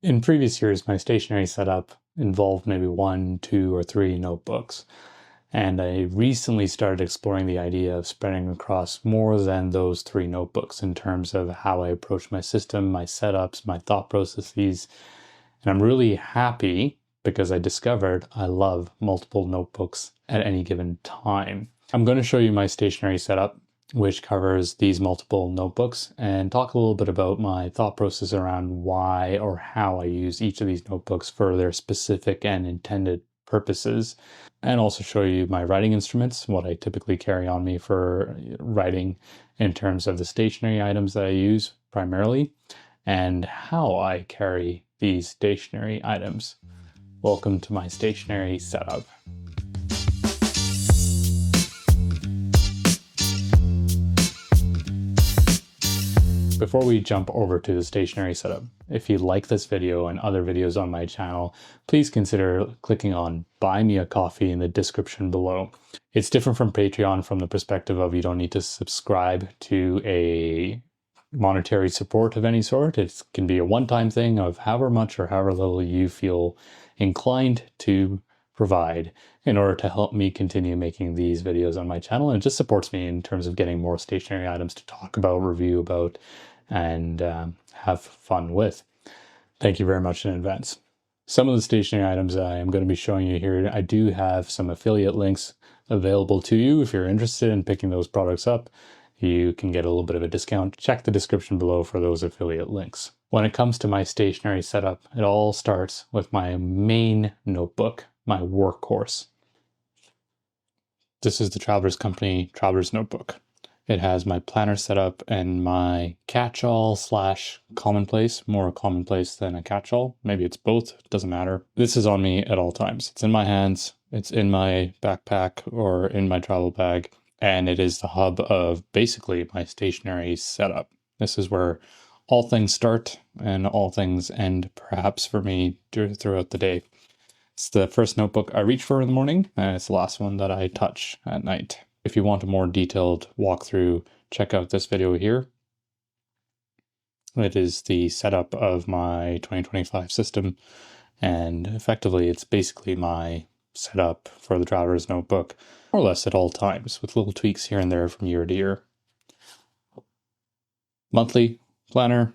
In previous years, my stationery setup involved maybe 1, 2, or 3 notebooks. And I recently started exploring the idea of spreading across more than those 3 notebooks in terms of how I approach my system, my setups, my thought processes. And I'm really happy because I discovered I love multiple notebooks at any given time. I'm going to show you my stationery setup, which covers these multiple notebooks, and talk a little bit about my thought process around why or how I use each of these notebooks for their specific and intended purposes, and also show you my writing instruments, what I typically carry on me for writing in terms of the stationery items that I use primarily, and how I carry these stationery items. Welcome to my stationery setup. Before we jump over to the stationery setup, if you like this video and other videos on my channel, please consider clicking on Buy Me a Coffee in the description below. It's different from Patreon from the perspective of you don't need to subscribe to a monetary support of any sort. It can be a one-time thing of however much or however little you feel inclined to provide in order to help me continue making these videos on my channel. And it just supports me in terms of getting more stationery items to talk about, review about, and have fun with. Thank you very much in advance. Some of the stationery items I am going to be showing you here, I do have some affiliate links available to you. If you're interested in picking those products up, you can get a little bit of a discount. Check the description below for those affiliate links. When it comes to my stationery setup, it all starts with my main notebook, my workhorse. This is the Travelers Company Travelers Notebook. It has my planner setup and my catch-all slash commonplace, more commonplace than a catch-all. Maybe it's both, it doesn't matter. This is on me at all times. It's in my hands, it's in my backpack or in my travel bag, and it is the hub of basically my stationery setup. This is where all things start and all things end, perhaps for me throughout the day. It's the first notebook I reach for in the morning, and it's the last one that I touch at night. If you want a more detailed walkthrough, check out this video here. It is the setup of my 2025 system, and effectively it's basically my setup for the Traveler's Notebook, more or less at all times, with little tweaks here and there from year to year. Monthly planner,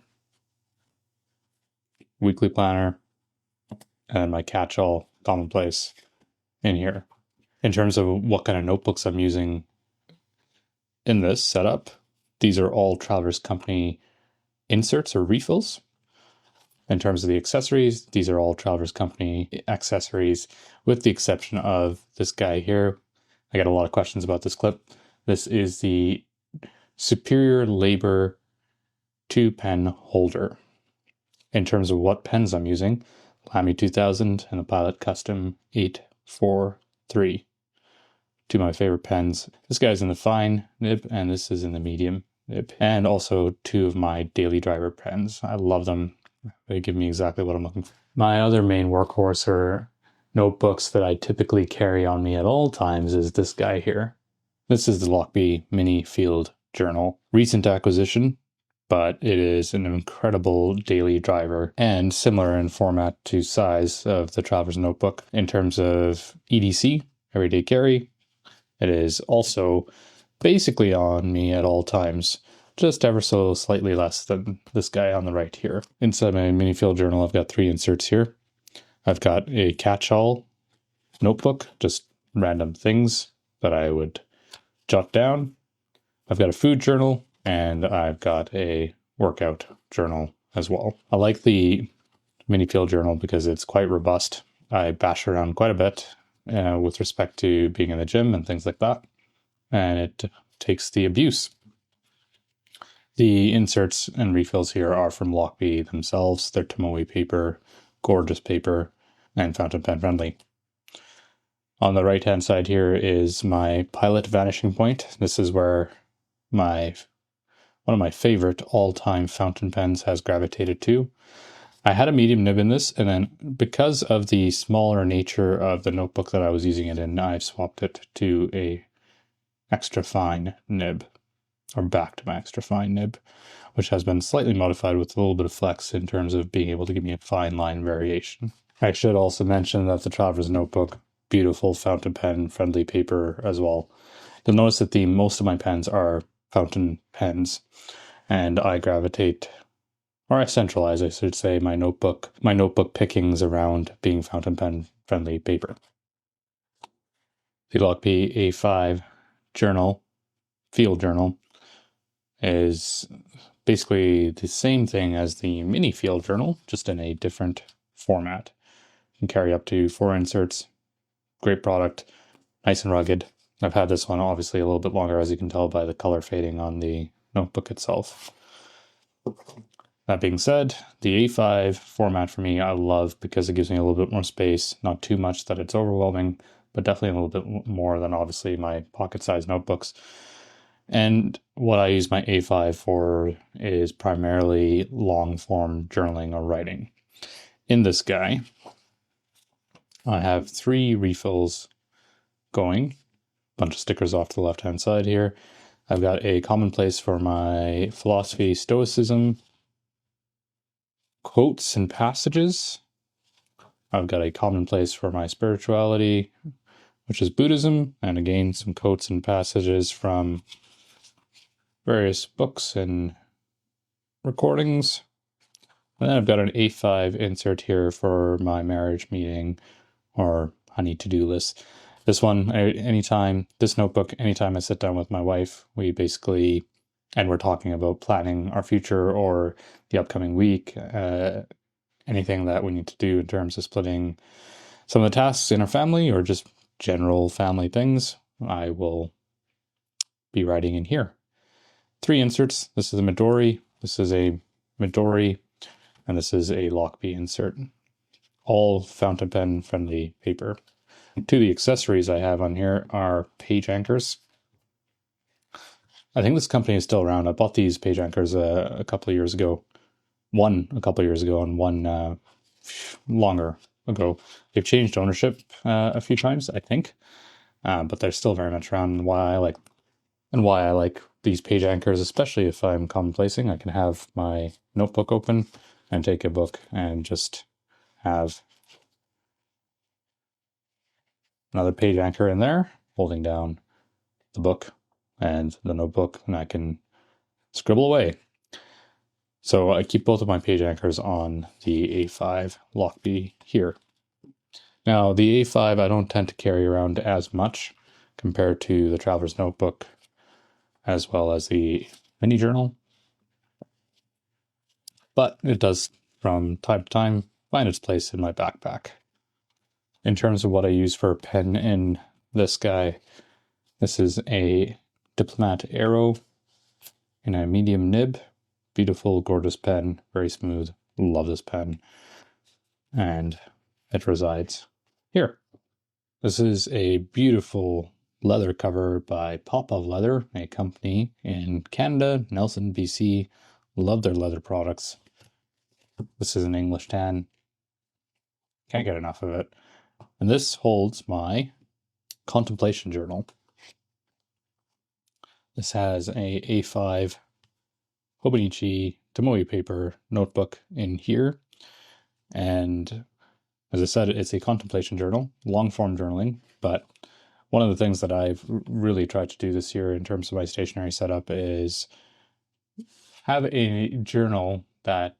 weekly planner, and my catch-all commonplace in here. In terms of what kind of notebooks I'm using in this setup, these are all Travelers Company inserts or refills. In terms of the accessories, these are all Travelers Company accessories, with the exception of this guy here. I got a lot of questions about this clip. This is the Superior Labor 2-pen holder. In terms of what pens I'm using, Lamy 2000 and the Pilot Custom 843. Two of my favorite pens. This guy's in the fine nib, and this is in the medium nib. And also two of my daily driver pens. I love them. They give me exactly what I'm looking for. My other main workhorse or notebooks that I typically carry on me at all times is this guy here. This is the Lochby Mini Field Journal. Recent acquisition, but it is an incredible daily driver and similar in format to size of the Traveler's Notebook in terms of EDC, everyday carry. It is also basically on me at all times, just ever so slightly less than this guy on the right here. Inside my mini field journal, I've got 3 inserts here. I've got a catch-all notebook, just random things that I would jot down. I've got a food journal, and I've got a workout journal as well. I like the mini field journal because it's quite robust. I bash around quite a bit with respect to being in the gym and things like that, and it takes the abuse. The inserts and refills here are from Lochby themselves. They're Tomoe paper, gorgeous paper, and fountain pen friendly. On the right hand side here is my Pilot vanishing point. This is where one of my favorite all-time fountain pens has gravitated to. I had a medium nib in this, and then because of the smaller nature of the notebook that I was using it in, I've swapped it to a extra fine nib. or back to my extra fine nib, which has been slightly modified with a little bit of flex in terms of being able to give me a fine line variation. I should also mention that the Traveler's Notebook, beautiful fountain pen friendly paper as well. You'll notice that most of my pens are fountain pens, and I gravitate, or I centralize, I should say, my notebook pickings around being fountain pen friendly paper. The Lochby A5 field journal, is basically the same thing as the mini field journal, just in a different format. You can carry up to 4 inserts. Great product, nice and rugged. I've had this one obviously a little bit longer, as you can tell by the color fading on the notebook itself. That being said, the A5 format for me I love because it gives me a little bit more space, not too much that it's overwhelming, but definitely a little bit more than obviously my pocket-sized notebooks. And what I use my A5 for is primarily long-form journaling or writing. In this guy, I have 3 refills going, bunch of stickers off to the left-hand side here. I've got a commonplace for my philosophy, stoicism, quotes and passages. I've got a commonplace for my spirituality, which is Buddhism, and again some quotes and passages from various books and recordings. And then I've got an A5 insert here for my marriage meeting or honey to-do list. This one, this notebook, anytime I sit down with my wife, we basically, and we're talking about planning our future or the upcoming week, anything that we need to do in terms of splitting some of the tasks in our family or just general family things, I will be writing in here. 3 inserts. This is a Midori, this is a Midori, and this is a Lochby insert. All fountain pen friendly paper. 2 of the accessories I have on here are page anchors. I think this company is still around. I bought these page anchors a couple of years ago. One a couple of years ago and one longer ago. They've changed ownership a few times, I think, but they're still very much around. And why I like these page anchors, especially if I'm complacing, I can have my notebook open and take a book and just have another page anchor in there, holding down the book and the notebook, and I can scribble away. So I keep both of my page anchors on the A5 Lochby here. Now the A5 I don't tend to carry around as much compared to the Traveler's Notebook as well as the mini journal, but it does from time to time find its place in my backpack. In terms of what I use for a pen in this guy, this is a Diplomat Arrow in a medium nib. Beautiful, gorgeous pen, very smooth. Love this pen. And it resides here. This is a beautiful leather cover by Popov Leather, a company in Canada, Nelson, BC. Love their leather products. This is an English tan. Can't get enough of it. And this holds my contemplation journal. This has a A5 Hobonichi Tomoe paper notebook in here. And as I said, it's a contemplation journal, long form journaling. But one of the things that I've really tried to do this year in terms of my stationery setup is have a journal that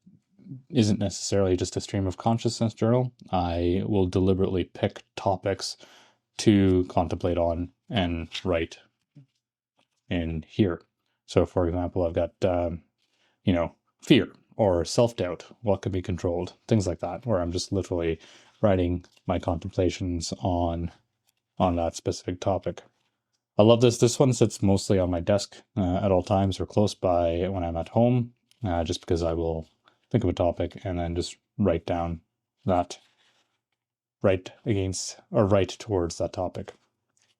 isn't necessarily just a stream of consciousness journal. I will deliberately pick topics to contemplate on and write in here. So for example, I've got, fear or self-doubt, what can be controlled, things like that, where I'm just literally writing my contemplations on that specific topic. I love this. This one sits mostly on my desk at all times or close by when I'm at home, just because I will think of a topic and then just write down that, write towards that topic.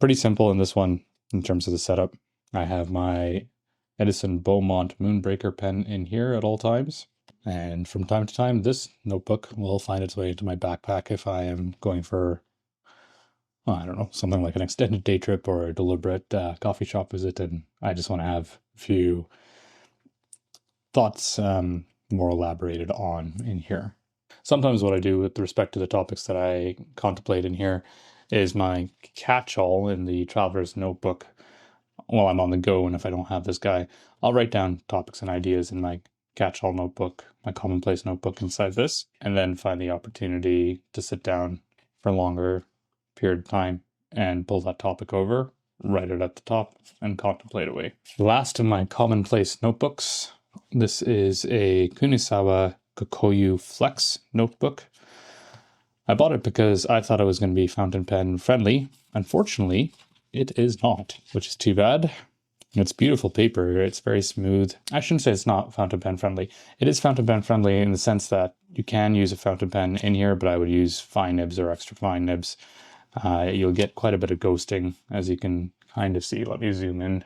Pretty simple in this one in terms of the setup. I have my Edison Beaumont Moonbreaker pen in here at all times. And from time to time, this notebook will find its way into my backpack if I am going for, something like an extended day trip or a deliberate coffee shop visit, and I just want to have a few thoughts more elaborated on in here. Sometimes what I do with respect to the topics that I contemplate in here is my catch-all in the traveler's notebook while I'm on the go, and if I don't have this guy, I'll write down topics and ideas in my catch-all notebook, my commonplace notebook inside this, and then find the opportunity to sit down for a longer period of time and pull that topic over, write it at the top, and contemplate away. The last of my commonplace notebooks, this is a Kinosawa Kokuyo Flex notebook. I bought it because I thought it was going to be fountain pen friendly. Unfortunately, it is not, which is too bad. It's beautiful paper. It's very smooth. I shouldn't say it's not fountain pen friendly. It is fountain pen friendly in the sense that you can use a fountain pen in here, but I would use fine nibs or extra fine nibs. You'll get quite a bit of ghosting, as you can kind of see. Let me zoom in.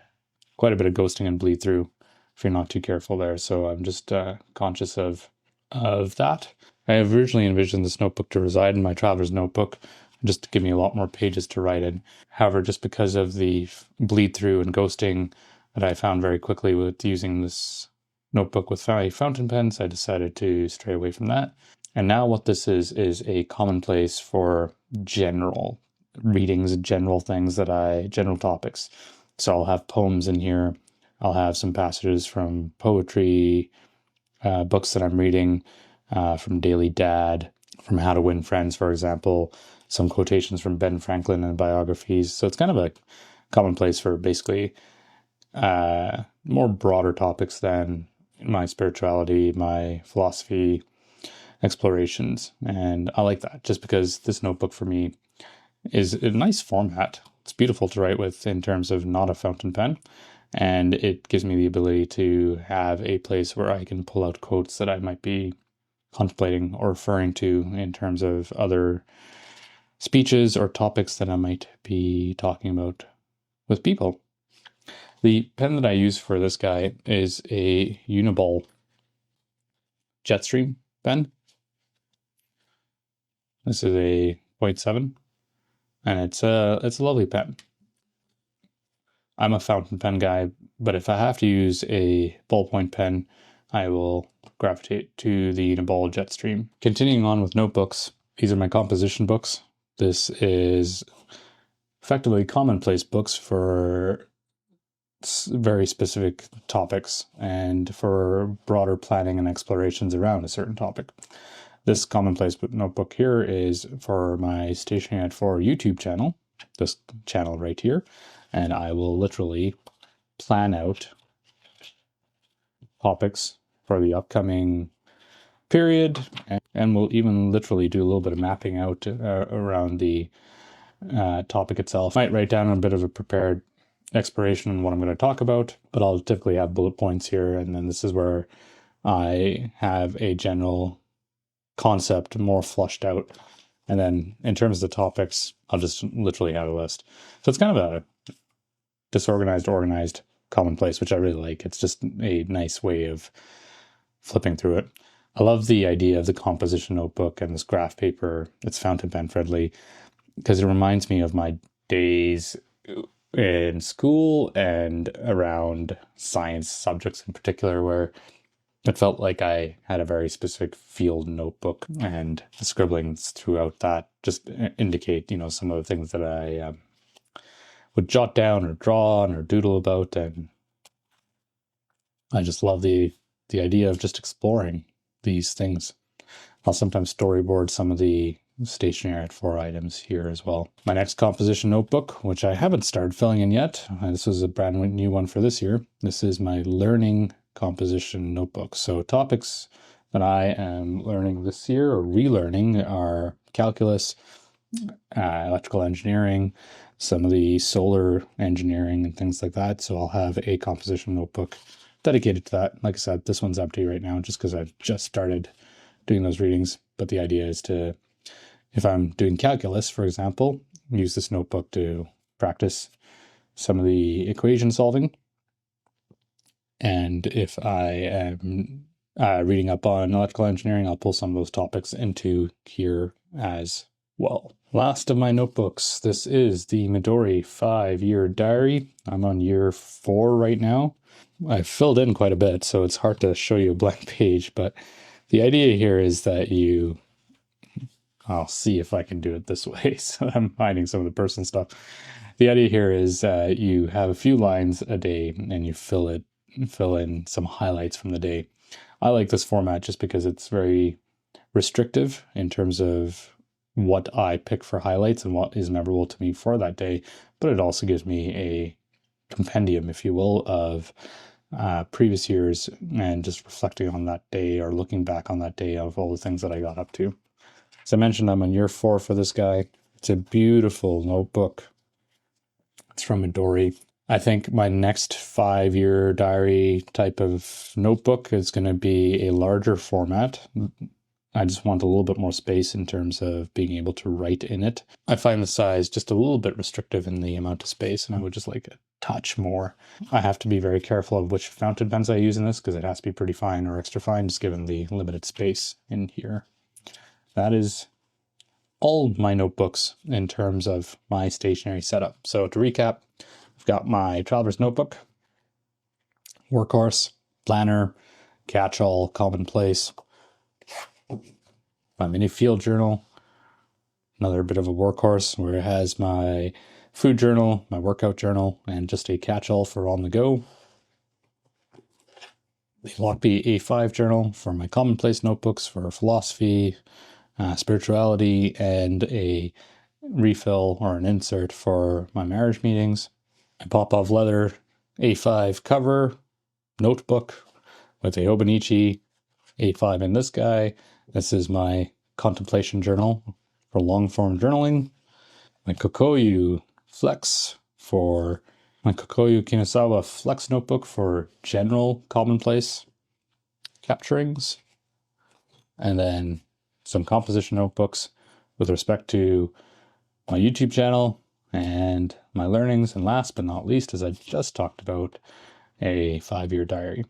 Quite a bit of ghosting and bleed through if you're not too careful there. So I'm just conscious of that. I originally envisioned this notebook to reside in my traveler's notebook, just to give me a lot more pages to write in. However, just because of the bleed through and ghosting that I found very quickly with using this notebook with fountain pens, I decided to stray away from that. And now what this is a commonplace for general readings, general things general topics. So I'll have poems in here. I'll have some passages from poetry, books that I'm reading, from Daily Dad, from How to Win Friends, for example, some quotations from Ben Franklin and biographies. So it's kind of a commonplace for basically more broader topics than my spirituality, my philosophy, explorations. And I like that just because this notebook for me is a nice format. It's beautiful to write with in terms of not a fountain pen. And it gives me the ability to have a place where I can pull out quotes that I might be contemplating or referring to in terms of other speeches or topics that I might be talking about with people. The pen that I use for this guy is a Uniball Jetstream pen. This is a 0.7, and it's a lovely pen. I'm a fountain pen guy, but if I have to use a ballpoint pen, I will gravitate to the Uniball Jetstream. Continuing on with notebooks, these are my composition books. This is effectively commonplace books for very specific topics and for broader planning and explorations around a certain topic. This commonplace notebook here is for my Stationery at 4 YouTube channel, this channel right here, and I will literally plan out topics for the upcoming period, and we'll even literally do a little bit of mapping out around the topic itself. Might write down a bit of a prepared exploration on what I'm going to talk about, but I'll typically have bullet points here, and then this is where I have a general concept more flushed out. And then in terms of the topics, I'll just literally have a list. So it's kind of a disorganized, organized commonplace, which I really like. It's just a nice way of flipping through it. I love the idea of the composition notebook and this graph paper. It's fountain pen friendly because it reminds me of my days in school and around science subjects in particular, where it felt like I had a very specific field notebook, and the scribblings throughout that just indicate, some of the things that I would jot down or draw on or doodle about. And I just love the idea of just exploring these things. I'll sometimes storyboard some of the Stationery at 4 items here as well. My next composition notebook, which I haven't started filling in yet, this is a brand new one for this year. This is my learning composition notebook. So topics that I am learning this year or relearning are calculus, electrical engineering, some of the solar engineering and things like that. So I'll have a composition notebook dedicated to that. Like I said, this one's empty right now just because I've just started doing those readings. But the idea is to, if I'm doing calculus, for example, use this notebook to practice some of the equation solving. And if I am reading up on electrical engineering, I'll pull some of those topics into here as well. Last of my notebooks. This is the Midori 5-year diary. I'm on year 4 right now. I've filled in quite a bit, so it's hard to show you a blank page, but the idea here is that I'll see if I can do it this way. So I'm hiding some of the personal stuff. The idea here is you have a few lines a day and you fill in some highlights from the day. I like this format just because it's very restrictive in terms of what I pick for highlights and what is memorable to me for that day, but it also gives me a compendium, if you will, of previous years and just reflecting on that day or looking back on that day of all the things that I got up to. As I mentioned, I'm on year 4 for this guy. It's a beautiful notebook. It's from Midori. I think my next 5-year diary type of notebook is going to be a larger format. I just want a little bit more space in terms of being able to write in it. I find the size just a little bit restrictive in the amount of space, and I would just like a touch more. I have to be very careful of which fountain pens I use in this because it has to be pretty fine or extra fine, just given the limited space in here. That is all my notebooks in terms of my stationery setup. So to recap, I've got my traveler's notebook, workhorse, planner, catch-all, commonplace, my mini field journal, another bit of a workhorse where it has my food journal, my workout journal, and just a catch-all for on the go. The Lochby A5 journal for my commonplace notebooks for philosophy, spirituality, and a refill or an insert for my marriage meetings. A Popov Leather A5 cover notebook with a Hobonichi A5 in this guy. This is my contemplation journal for long form journaling. My Kokuyo Kinosawa Flex notebook for general commonplace capturings. And then some composition notebooks with respect to my YouTube channel and my learnings. And last but not least, as I just talked about, a 5-year diary.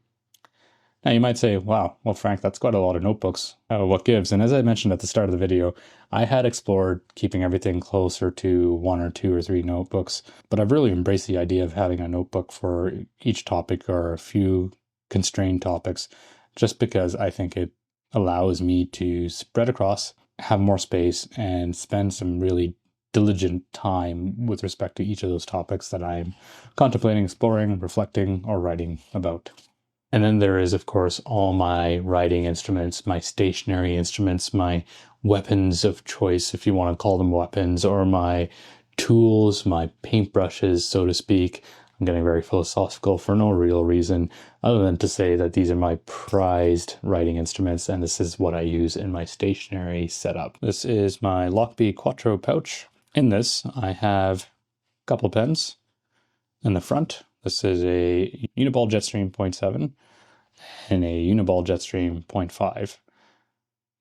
Now you might say, wow, well, Frank, that's quite a lot of notebooks. What gives? And as I mentioned at the start of the video, I had explored keeping everything closer to 1 or 2 or 3 notebooks, but I've really embraced the idea of having a notebook for each topic or a few constrained topics, just because I think it allows me to spread across, have more space, and spend some really diligent time with respect to each of those topics that I'm contemplating, exploring, reflecting, or writing about. And then there is, of course, all my writing instruments, my stationary instruments, my weapons of choice, if you want to call them weapons, or my tools, my paintbrushes, so to speak. I'm getting very philosophical for no real reason, other than to say that these are my prized writing instruments, and this is what I use in my stationary setup. This is my Lochby Quattro pouch. In this, I have a couple pens in the front. This is a Uniball Jetstream 0.7 and a Uniball Jetstream 0.5.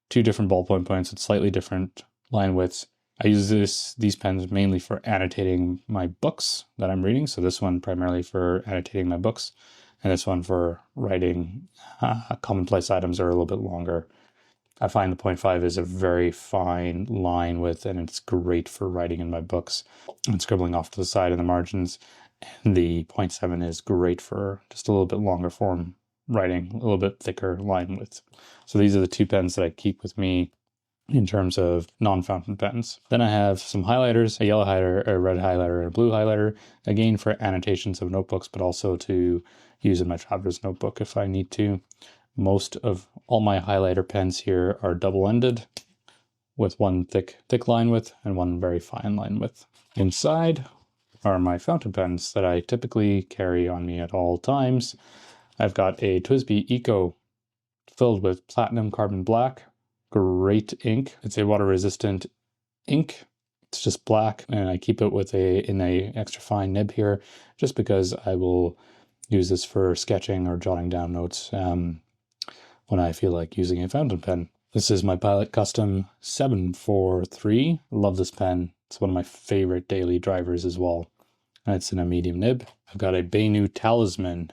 2 different ballpoint points with slightly different line widths. I use these pens mainly for annotating my books that I'm reading. So this one primarily for annotating my books, and this one for writing commonplace items that are a little bit longer. I find the 0.5 is a very fine line width, and it's great for writing in my books and scribbling off to the side in the margins. And the 0.7 is great for just a little bit longer form writing, a little bit thicker line width. So these are the 2 pens that I keep with me in terms of non-fountain pens. Then I have some highlighters, a yellow highlighter, a red highlighter, and a blue highlighter, again for annotations of notebooks, but also to use in my traveler's notebook if I need to. Most of all my highlighter pens here are double-ended with one thick line width and one very fine line width. Inside are my fountain pens that I typically carry on me at all times. I've got a TWSBI Eco filled with platinum carbon black, great ink. It's a water resistant ink. It's just black, and I keep it in a extra fine nib here, just because I will use this for sketching or jotting down notes when I feel like using a fountain pen. This is my Pilot Custom 743. Love this pen. It's one of my favorite daily drivers as well. And it's in a medium nib. I've got a Bainu Talisman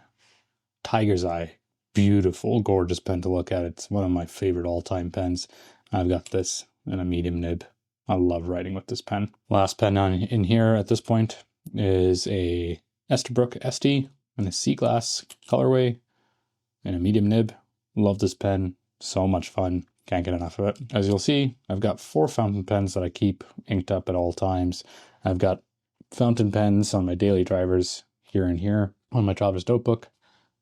Tiger's Eye. Beautiful, gorgeous pen to look at. It's one of my favorite all-time pens. I've got this in a medium nib. I love writing with this pen. Last pen in here at this point is a Esterbrook SD in a sea glass colorway and a medium nib. Love this pen. So much fun. Can't get enough of it. As you'll see, I've got 4 fountain pens that I keep inked up at all times. I've got fountain pens on my daily drivers here and here. On my traveler's notebook,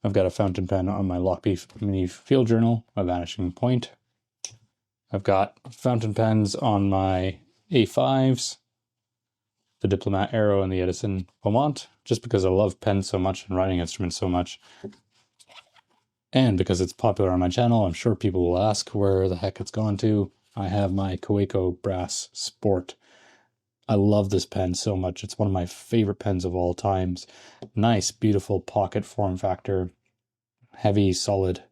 I've got a fountain pen on my Lochby mini field journal, a vanishing point. I've got fountain pens on my A5s, the Diplomat Arrow and the Edison Beaumont, just because I love pens so much and writing instruments so much. And because it's popular on my channel, I'm sure people will ask where the heck it's gone to. I have my Kokuyo Brass Sport. I love this pen so much. It's one of my favorite pens of all times. Nice, beautiful pocket form factor. Heavy, solid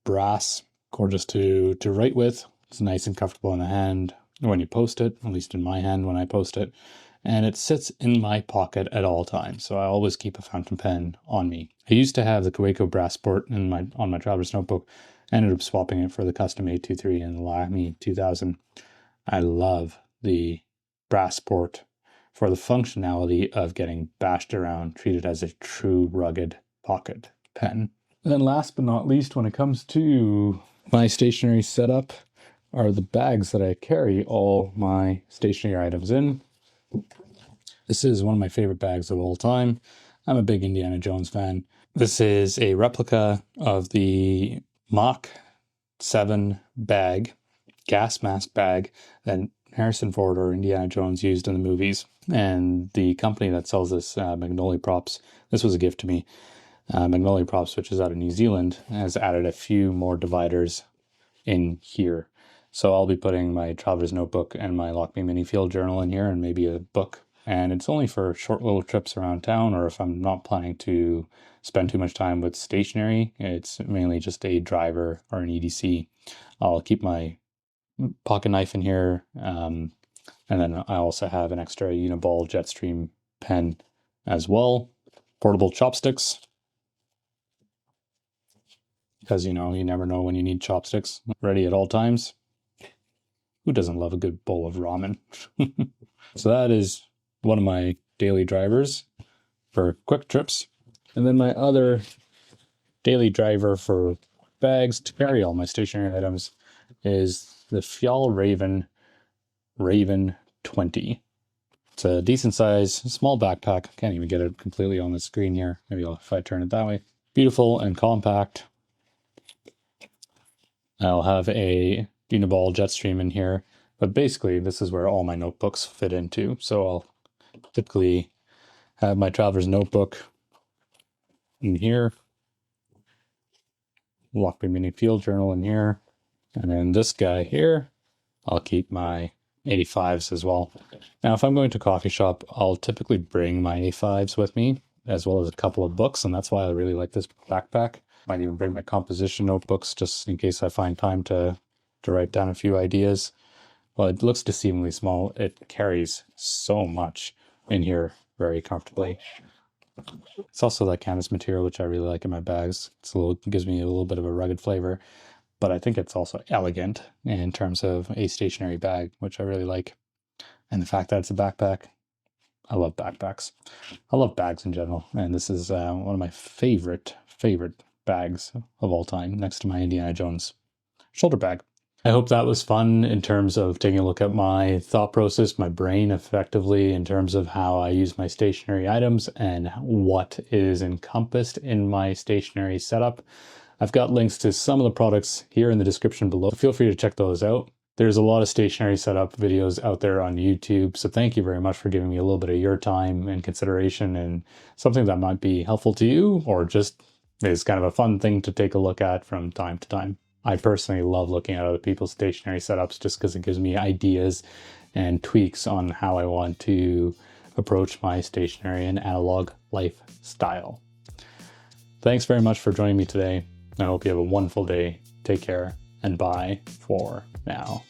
brass. Gorgeous to write with. It's nice and comfortable in the hand when you post it, at least in my hand when I post it. And it sits in my pocket at all times, so I always keep a fountain pen on me. I used to have the Kokuyo Brass Sport on my traveler's notebook. I ended up swapping it for the custom 823 and the Lamy 2000. I love the Brass Sport for the functionality of getting bashed around, treated as a true rugged pocket pen. And then last but not least, when it comes to my stationery setup, are the bags that I carry all my stationery items in. This is one of my favorite bags of all time. I'm a big Indiana Jones fan. This is a replica of the Mach 7 bag, gas mask bag that Harrison Ford or Indiana Jones used in the movies. And the company that sells this, Magnolia Props, this was a gift to me. Magnolia Props, which is out of New Zealand, has added a few more dividers in here. So I'll be putting my traveler's notebook and my Lochby mini field journal in here and maybe a book. And it's only for short little trips around town, or if I'm not planning to spend too much time with stationery, it's mainly just a driver or an EDC. I'll keep my pocket knife in here. And then I also have an extra Uniball Jetstream pen as well. Portable chopsticks, because you never know when you need chopsticks. Ready at all times. Who doesn't love a good bowl of ramen? So that is one of my daily drivers for quick trips. And then my other daily driver for bags to carry all my stationery items is the fjallraven Raven 20. It's a decent size, small backpack. Can't even get it completely on the screen here. Maybe if I turn it that way. Beautiful and compact. I'll have a Uniball Jetstream in here, but basically this is where all my notebooks fit into. So I'll typically have my traveler's notebook in here, Lochby mini field journal in here, and then this guy here, I'll keep my 85s as well. Now, if I'm going to a coffee shop, I'll typically bring my A5s with me, as well as a couple of books, and that's why I really like this backpack. Might even bring my composition notebooks just in case I find time to write down a few ideas. Well, it looks deceivingly small. It carries so much in here very comfortably. It's also that canvas material, which I really like in my bags. It gives me a little bit of a rugged flavor, but I think it's also elegant in terms of a stationary bag, which I really like. And the fact that it's a backpack, I love backpacks. I love bags in general, and this is one of my favorite bags of all time, next to my Indiana Jones shoulder bag. I hope that was fun in terms of taking a look at my thought process, my brain effectively, in terms of how I use my stationery items and what is encompassed in my stationery setup. I've got links to some of the products here in the description below. Feel free to check those out. There's a lot of stationery setup videos out there on YouTube, so thank you very much for giving me a little bit of your time and consideration and something that might be helpful to you or just is kind of a fun thing to take a look at from time to time. I personally love looking at other people's stationery setups just because it gives me ideas and tweaks on how I want to approach my stationery and analog lifestyle. Thanks very much for joining me today. I hope you have a wonderful day. Take care and bye for now.